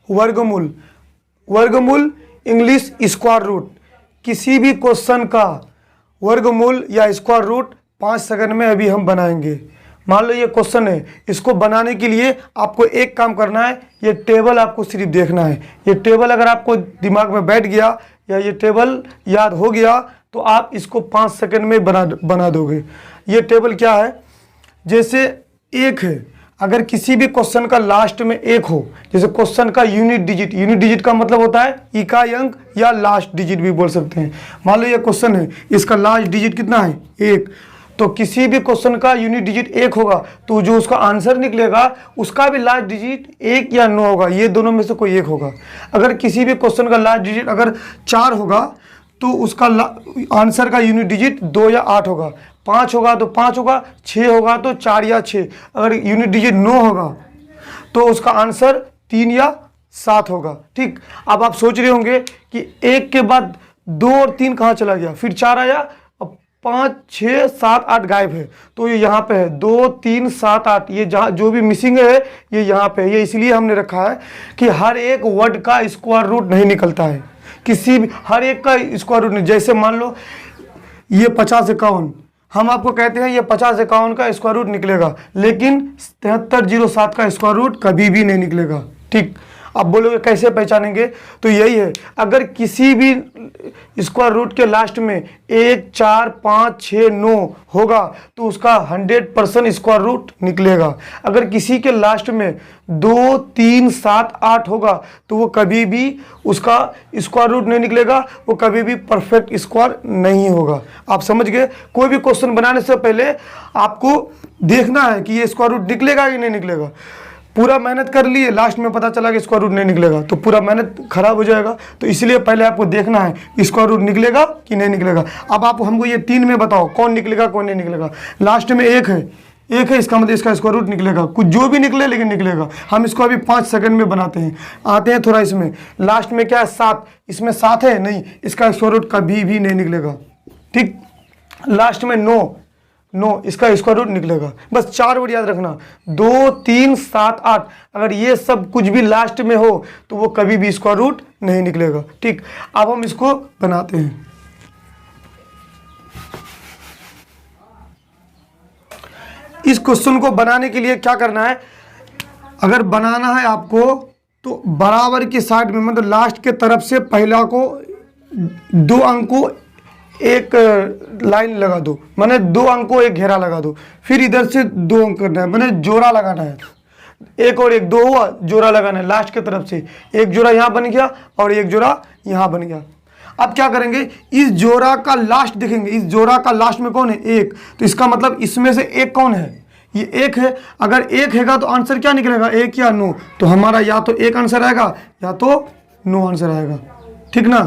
वर्गमूल, वर्गमूल English square root. किसी भी क्वेश्चन का वर्गमूल या स्क्वायर रूट 5 सेकंड में अभी हम बनाएंगे। मान लो ये क्वेश्चन है, इसको बनाने के लिए आपको एक काम करना है, ये टेबल आपको सिर्फ देखना है। ये टेबल अगर आपको दिमाग में बैठ गया या ये टेबल याद हो गया तो आप इसको 5 सेकंड में बना दोगे। ये टेबल क्या है, जैसे एक है, अगर किसी भी क्वेश्चन का लास्ट में एक हो, जैसे क्वेश्चन का यूनिट डिजिट का मतलब होता है इकाई अंक या लास्ट डिजिट भी बोल सकते हैं। मान लो ये क्वेश्चन है, इसका लास्ट डिजिट कितना है, एक। तो किसी भी क्वेश्चन का यूनिट डिजिट एक होगा तो जो उसका आंसर निकलेगा उसका भी लास्ट डिजिट एक या 9 होगा, ये दोनों में से कोई एक होगा। अगर किसी भी क्वेश्चन का लास्ट डिजिट अगर 4 होगा तो उसका आंसर का यूनिट डिजिट 2 या 8 होगा। 5 होगा तो 5 होगा, 6 होगा तो 4 या 6। अगर यूनिट डिजिट 9 होगा तो उसका आंसर 3 या 7 होगा। ठीक, अब आप सोच रहे होंगे कि एक के बाद 2 और 3 कहाँ चला गया, फिर 4 आया, 5 6 7 8 गायब है, तो ये यहाँ पे है 2 3 7 8, ये जहाँ जो भी मिसिंग है ये यहाँ पे है। ये इसलिए हमने रखा है कि हर एक वर्ड का स्क्वायर रूट नहीं निकलता है, किसी भी हर एक का स्क्वायर रूट नहीं। जैसे मान लो ये 50 51, हम आपको कहते हैं ये 50 51 का स्क्वायर रूट निकलेगा, लेकिन 7307 का स्क्वायर रूट कभी भी नहीं निकलेगा। ठीक, अब बोलोगे कैसे पहचानेंगे, तो यही है, अगर किसी भी स्क्वायर रूट के लास्ट में 1 4 5 6 9 होगा तो उसका 100% स्क्वायर रूट निकलेगा। अगर किसी के लास्ट में 2 3 7 8 होगा तो वो कभी भी उसका स्क्वायर रूट नहीं निकलेगा, वो कभी भी परफेक्ट स्क्वायर नहीं होगा। आप समझ गए। कोई भी क्वेश्चन बनाने से पहले आपको देखना है कि ये स्क्वायर रूट निकलेगा कि नहीं निकलेगा। पूरा मेहनत कर लिए, लास्ट में पता चला कि स्क्वायर रूट नहीं निकलेगा तो पूरा मेहनत खराब हो जाएगा। तो इसलिए पहले आपको देखना है स्क्वायर रूट निकलेगा कि नहीं निकलेगा। अब आप हमको ये 3 में बताओ कौन निकलेगा कौन नहीं निकलेगा। लास्ट में एक है, इसका मतलब इसका स्क्वायर रूट निकलेगा, कुछ जो भी निकले लेकिन निकलेगा। हम इसको अभी 5 सेकंड में बनाते हैं। आते हैं थोड़ा इसमें, लास्ट में क्या है 7, इसमें 7 है नहीं, इसका स्क्वायर रूट कभी भी नहीं निकलेगा। ठीक, लास्ट में 9, इसका स्क्वायर रूट निकलेगा। बस 4 वर्ड याद रखना, 2 3 7 8, अगर ये सब कुछ भी लास्ट में हो तो वो कभी भी स्क्वायर रूट नहीं निकलेगा। ठीक, अब हम इसको बनाते हैं। इस क्वेश्चन को बनाने के लिए क्या करना है, अगर बनाना है आपको तो बराबर की साइड में, मतलब लास्ट के तरफ से पहला को 2 अंक को एक लाइन लगा दो, माने 2 अंक को एक घेरा लगा दो, फिर इधर से 2 अंक करना है, माने जोड़ा लगाना है। एक और एक 2 हुआ, जोड़ा लगाना है लास्ट की तरफ से। एक जोड़ा यहाँ बन गया और एक जोड़ा यहाँ बन गया। अब क्या करेंगे, इस जोड़ा का लास्ट देखेंगे, इस जोड़ा का लास्ट में कौन है, 1, तो इसका मतलब इसमें से एक कौन है, ये 1 है। अगर 1 हैगा तो आंसर क्या निकलेगा, 1 या 9, तो हमारा या तो 1 आंसर आएगा या तो 9 आंसर आएगा। ठीक ना,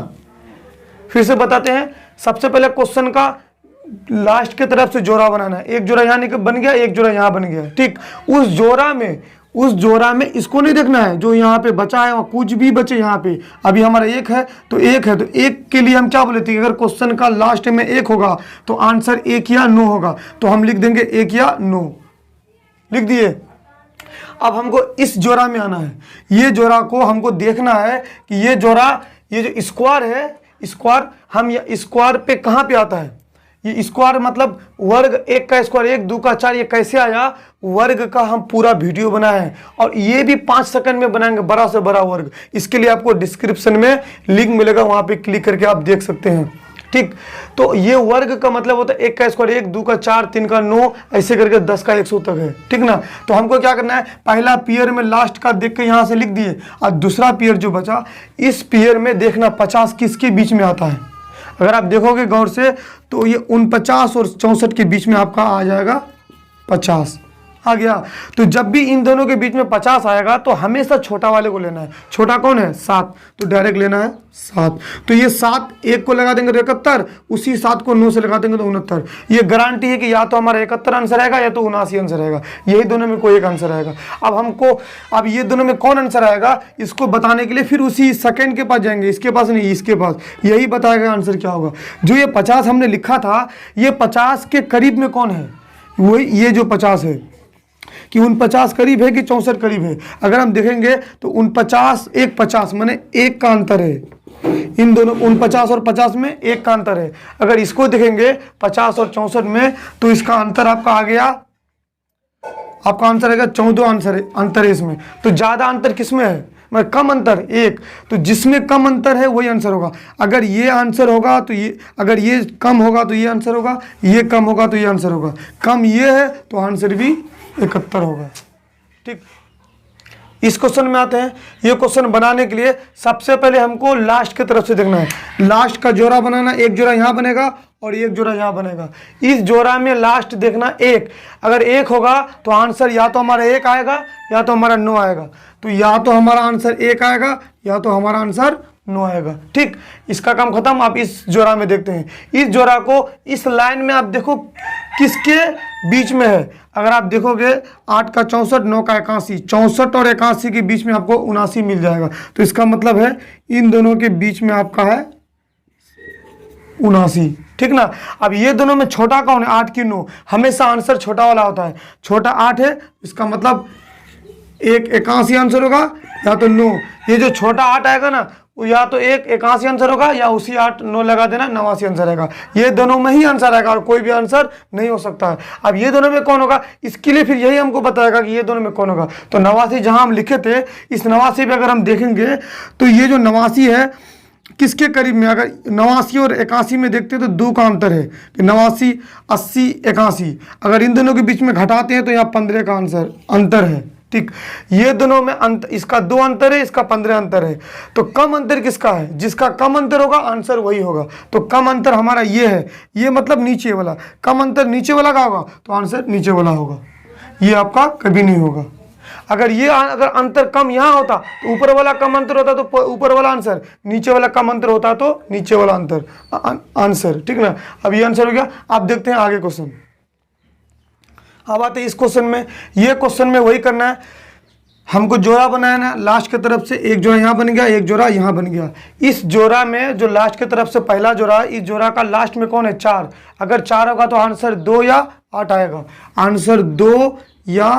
फिर से बताते हैं। सबसे पहले क्वेश्चन का लास्ट के तरफ से जोड़ा बनाना है। एक जोड़ा यहाँ बन गया, एक जोड़ा यहाँ बन गया। ठीक, उस जोड़ा में इसको नहीं देखना है, जो यहाँ पे बचा है, कुछ भी बचे यहाँ पे। अभी हमारा 1 है तो 1 है, तो 1 के लिए हम क्या बोले थे, अगर क्वेश्चन का लास्ट में 1 होगा तो आंसर 1 या 9 होगा, तो हम लिख देंगे 1 या 9, लिख दिए। अब हमको इस जोड़ा में आना है, ये जोड़ा को हमको देखना है कि ये जोड़ा, ये जो स्क्वायर है, स्क्वायर हम ये स्क्वायर पे कहाँ पे आता है, ये स्क्वायर मतलब वर्ग, 1 का स्क्वायर 1 2 का 4, ये कैसे आया, वर्ग का हम पूरा वीडियो बनाए हैं और ये भी 5 सेकंड में बनाएंगे, बड़ा से बड़ा वर्ग। इसके लिए आपको डिस्क्रिप्शन में लिंक मिलेगा, वहां पे क्लिक करके आप देख सकते हैं। ठीक, तो ये वर्ग का मतलब होता है 1 का स्क्वायर 1 2 का 4 3 का 9, ऐसे करके 10 का 100 तक है। ठीक ना, तो हमको क्या करना है, पहला पेयर में लास्ट का देख के यहाँ से लिख दिए, और दूसरा पेयर जो बचा, इस पेयर में देखना 50 किसके बीच में आता है। अगर आप देखोगे गौर से तो ये 49 और 64 के बीच में आपका आ जाएगा 50 आ गया। तो जब भी इन दोनों के बीच में 50 आएगा तो हमेशा छोटा वाले को लेना है। छोटा कौन है, 7, तो डायरेक्ट लेना है 7। तो ये 7 1 को लगा देंगे तो 71, उसी 7 को 9 से लगा देंगे तो 69। ये गारंटी है कि या तो हमारा 71 आंसर आएगा या तो 79 आंसर आएगा, यही दोनों में कोई एक आंसर आएगा। अब ये दोनों में कौन आंसर आएगा, इसको बताने के लिए फिर उसी सेकेंड के पास जाएंगे, इसके पास नहीं, इसके पास, यही बताएगा आंसर क्या होगा। जो ये 50 हमने लिखा था, ये 50 के करीब में कौन है, वही ये जो 50 है, कि 49 करीब है कि 64 करीब है। अगर हम देखेंगे तो 49 एक 50 माने एक का अंतर है, इन दोनों 49 और 50 में एक का अंतर है। अगर इसको देखेंगे 50 और 64 में तो इसका अंतर आपका आ गया, आपका आंसर आएगा 14 अंतर है इसमें। तो ज्यादा अंतर किसमें है, मतलब कम अंतर एक, तो जिसमें कम अंतर है वही आंसर होगा। अगर ये आंसर होगा तो ये, अगर ये कम होगा तो ये आंसर होगा, ये कम होगा तो ये आंसर होगा। कम ये है तो आंसर भी 71 होगा। ठीक, इस क्वेश्चन में आते हैं। ये क्वेश्चन बनाने के लिए सबसे पहले हमको लास्ट की तरफ से देखना है। लास्ट का जोड़ा बनाना, एक जोड़ा यहाँ बनेगा और एक जोड़ा यहाँ बनेगा। इस जोड़ा में लास्ट देखना एक, अगर एक होगा तो आंसर या तो हमारा एक आएगा या तो हमारा 9 आएगा। तो या तो हमारा आंसर एक आएगा या तो हमारा आंसर 9 आएगा। ठीक, इसका काम खत्म। आप इस जोड़ा में देखते हैं, इस जोड़ा को इस लाइन में आप देखो किसके बीच में है। अगर आप देखोगे 8 का 64, 9 का 81, 64 और 81 के बीच में आपको 79 मिल जाएगा। तो इसका मतलब है इन दोनों के बीच में आपका है 79। ठीक ना। अब ये दोनों में छोटा कौन है, 8 की 9, हमेशा आंसर छोटा वाला होता है। छोटा 8 है, इसका मतलब एक 81 आंसर होगा या तो 9। ये जो छोटा 8 आएगा ना वो या तो एक 81 आंसर होगा या उसी 8 9 लगा देना 89 आंसर आएगा। ये दोनों में ही आंसर आएगा और कोई भी आंसर नहीं हो सकता है। अब ये दोनों में कौन होगा, इसके लिए फिर यही हमको बताएगा कि ये दोनों में कौन होगा। तो 89 जहां हम लिखे थे, इस 89 पे अगर हम देखेंगे तो ये जो 89 है किसके करीब में, अगर 89 और 81 में देखते हैं तो 2 का अंतर है कि 89 80 81। अगर इन दोनों के बीच में घटाते हैं तो यहाँ 15 का आंसर अंतर है। ठीक, ये दोनों में अंतर, इसका 2 अंतर है, इसका 15 अंतर है। तो कम अंतर किसका है, जिसका कम अंतर होगा आंसर वही होगा। तो कम अंतर हमारा ये है, ये मतलब नीचे वाला। कम अंतर नीचे वाला का होगा तो आंसर नीचे वाला होगा, ये आपका कभी नहीं होगा। अगर ये अगर अंतर कम यहाँ होता तो ऊपर वाला कम अंतर होता तो ऊपर वाला आंसर, नीचे वाला कम अंतर होता तो नीचे वाला अंतर आंसर। ठीक ना। अब ये आंसर हो गया। आप देखते हैं आगे क्वेश्चन। अब आते हैं इस क्वेश्चन में। ये क्वेश्चन में वही करना है, हमको जोड़ा बनाना है। लास्ट की तरफ से एक जोड़ा यहाँ बन गया, एक जोड़ा यहाँ बन गया। इस जोड़ा में जो लास्ट की तरफ से पहला जोड़ा है, इस जोड़ा का लास्ट में कौन है, 4। अगर 4 होगा तो आंसर 2 या 8 आएगा, आंसर 2 या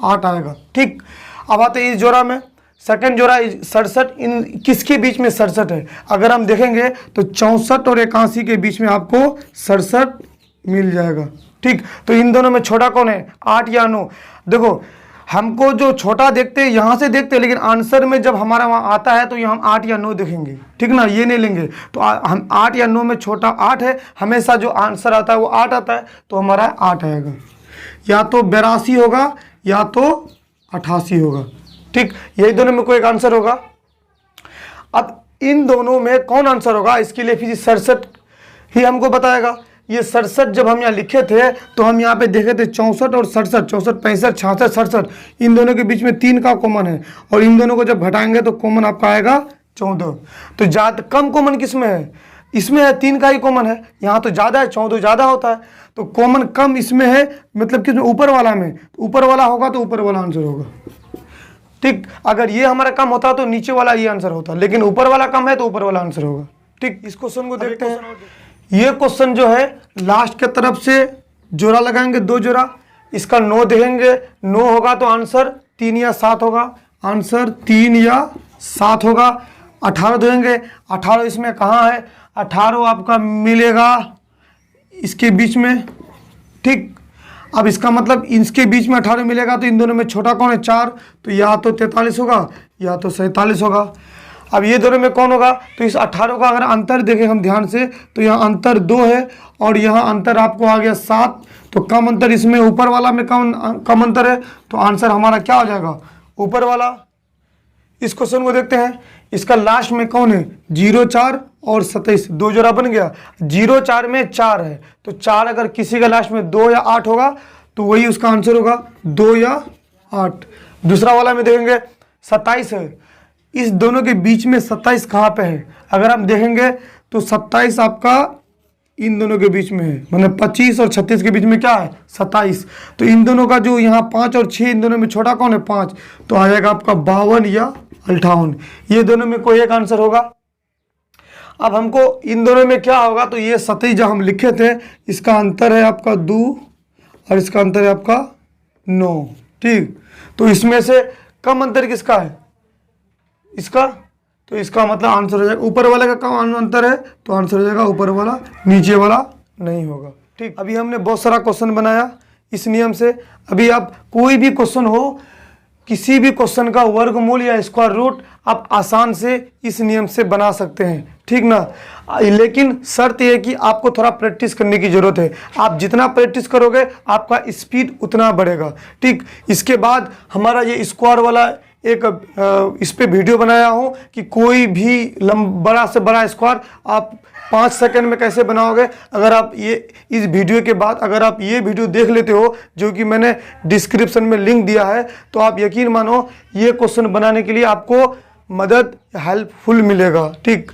8 आएगा। ठीक, अब आते हैं इस जोड़ा में। सेकंड जोड़ा 67, इन किसके बीच में 67 है। अगर हम देखेंगे तो 64 और 81 के बीच में आपको 67 मिल जाएगा। ठीक, तो इन दोनों में छोटा कौन है, 8 या 9। देखो हमको जो छोटा देखते हैं यहाँ से देखते हैं, लेकिन आंसर में जब हमारा वहाँ आता है तो यहाँ हम 8 या 9 देखेंगे। ठीक ना, ये नहीं लेंगे। तो हम 8 या 9 में छोटा 8 है, हमेशा जो आंसर आता है वो 8 आता है, तो हमारा 8 आएगा। या तो 82 होगा या तो 88 होगा। ठीक, यही दोनों में कोई एक आंसर होगा। अब इन दोनों में कौन आंसर होगा, इसके लिए फिर 67 ही हमको बताएगा। ये 67 जब हम यहाँ लिखे थे तो हम यहाँ पे देखे थे 64 और 67, 64 65 66 67, इन दोनों के बीच में 3 का कॉमन है और इन दोनों को जब घटाएंगे तो कॉमन आपका आएगा 14। तो ज़्यादा कम कॉमन किस में है, इसमें है, 3 का ही कॉमन है। यहाँ तो ज़्यादा है, 14 ज़्यादा होता है, तो कॉमन कम इसमें है, मतलब किसमें, ऊपर वाला में। ऊपर वाला होगा तो ऊपर वाला आंसर होगा। ठीक, अगर ये हमारा कम होता तो नीचे वाला ये आंसर होता, लेकिन ऊपर वाला कम है तो ऊपर वाला आंसर होगा। ठीक, इस क्वेश्चन को देखते हैं। ये क्वेश्चन जो है लास्ट के तरफ से जोड़ा लगाएंगे, 2 जोड़ा। इसका 9 देखेंगे, 9 होगा तो आंसर 3 या 7 होगा, आंसर 3 या 7 होगा। 18 देखेंगे, 18 इसमें कहाँ है, 18 आपका मिलेगा इसके बीच में। ठीक, अब इसका मतलब इसके बीच में 18 मिलेगा तो इन दोनों में छोटा कौन है, 4, तो या तो 43 होगा या तो 47 होगा। अब ये दोनों में कौन होगा, तो इस 18 का अगर अंतर देखें हम ध्यान से तो यहाँ अंतर 2 है और यहाँ अंतर आपको आ गया 7, तो कम अंतर इसमें ऊपर वाला में कम अंतर है, तो आंसर हमारा क्या हो जाएगा, ऊपर वाला। इस क्वेश्चन को देखते हैं। इसका लास्ट में कौन है, 0 4 और 27, 2 जोड़ा बन गया। 0 4 में 4 है, तो 4 अगर किसी का लास्ट में 2 या 8 होगा तो वही उसका आंसर होगा, 2 या 8। दूसरा वाला में देखेंगे 27 है, इस दोनों के बीच में 27 कहाँ पे है, अगर हम देखेंगे तो 27 आपका इन दोनों के बीच में है, मतलब 25 और 36 के बीच में क्या है, 27। तो इन दोनों का जो यहाँ 5 और 6, इन दोनों में छोटा कौन है, 5, तो आ जाएगा आपका 52 या 58। ये दोनों में कोई एक आंसर होगा। अब हमको इन दोनों में क्या होगा, तो ये 27 जो हम लिखे थे इसका अंतर है आपका 2 और इसका अंतर है आपका 9। ठीक, तो इसमें से कम अंतर किसका है, इसका, तो इसका मतलब आंसर हो जाएगा ऊपर वाले का कम अंतर है तो आंसर हो जाएगा ऊपर वाला, नीचे वाला नहीं होगा। ठीक, अभी हमने बहुत सारा क्वेश्चन बनाया इस नियम से। अभी आप कोई भी क्वेश्चन हो, किसी भी क्वेश्चन का वर्गमूल या स्क्वायर रूट आप आसान से इस नियम से बना सकते हैं, ठीक ना। लेकिन शर्त यह है कि आपको थोड़ा प्रैक्टिस करने की ज़रूरत है। आप जितना प्रैक्टिस करोगे आपका स्पीड उतना बढ़ेगा। ठीक, इसके बाद हमारा ये स्क्वायर वाला एक इस पे वीडियो बनाया हूँ कि कोई भी बड़ा से बड़ा स्क्वायर आप 5 सेकंड में कैसे बनाओगे। अगर आप ये इस वीडियो के बाद अगर आप ये वीडियो देख लेते हो, जो कि मैंने डिस्क्रिप्शन में लिंक दिया है, तो आप यकीन मानो ये क्वेश्चन बनाने के लिए आपको मदद हेल्पफुल मिलेगा। ठीक,